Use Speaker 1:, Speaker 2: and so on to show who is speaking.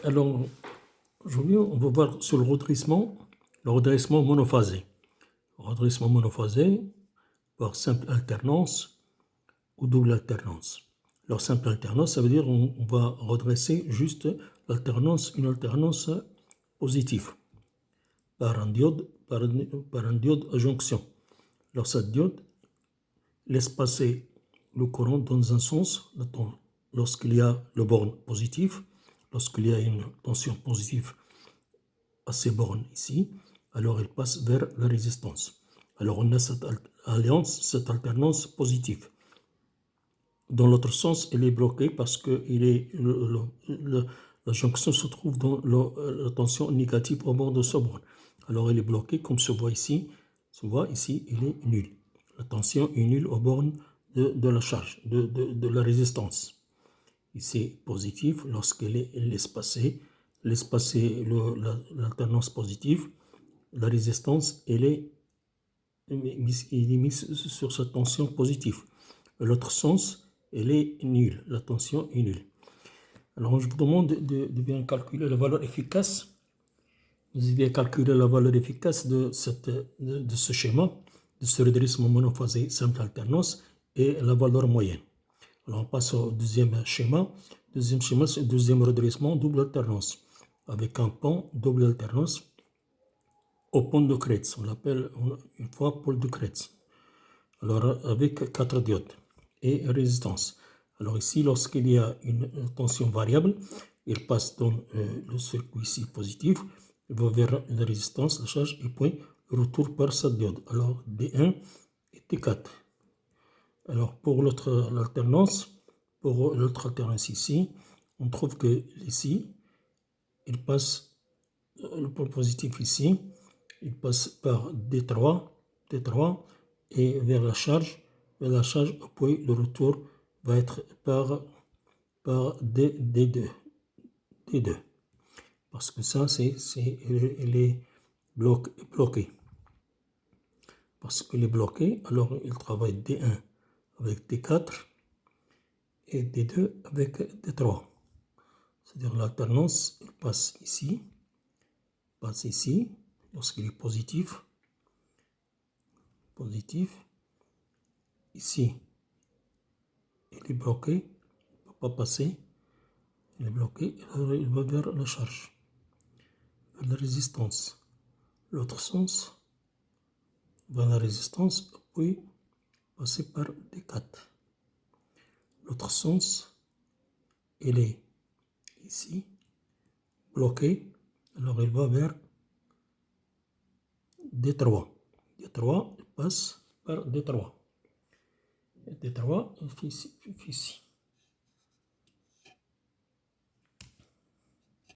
Speaker 1: Alors, aujourd'hui, on va voir sur le redressement monophasé. Redressement monophasé par simple alternance ou double alternance. Alors, simple alternance, ça veut dire qu'on va redresser juste une alternance positive par un diode à jonction. Alors, cette diode laisse passer le courant dans un sens lorsqu'il y a le borne positif, lorsqu'il y a une tension positive à ces bornes ici, alors il passe vers la résistance. Alors on a cette alternance positive. Dans l'autre sens, elle est bloquée parce que la jonction se trouve dans la tension négative au bord de ce borne. Alors elle est bloquée comme se voit ici. Se voit ici, il est nul. La tension est nulle au borne de la charge, de la résistance. Ici, positif, lorsqu'elle laisse passer l'alternance positive, la résistance, elle est mise sur cette tension positive. L'autre sens, elle est nulle, la tension est nulle. Alors, je vous demande de bien calculer la valeur efficace. Vous allez calculer la valeur efficace de ce schéma, de ce redressement monophasé simple alternance et la valeur moyenne. Alors, on passe au deuxième schéma. Deuxième schéma, c'est le deuxième redressement double alternance avec un pont double alternance au pont de Kretz. On l'appelle une fois pôle de Kretz. Alors, avec 4 diodes et résistance. Alors ici, lorsqu'il y a une tension variable, il passe dans le circuit ici positif, il va vers la résistance, la charge, et puis retour par cette diode. Alors D1 et D4. Alors pour l'autre alternance ici, on trouve que ici, il passe le pôle positif ici, il passe par D3 et vers la charge, puis le retour va être par D2. Parce que ça, elle est bloquée. Parce qu'elle est bloquée, alors il travaille D1 avec D4 et D2 avec D3. C'est-à-dire l'alternance, il passe ici, lorsqu'il est positif, ici, il est bloqué, il ne peut pas passer, il est bloqué, alors il va vers la charge, vers la résistance. L'autre sens, vers la résistance, puis passer par D4. L'autre sens, il est ici, bloqué, alors il va vers D3. D3, il passe par D3. D3, il fait ici.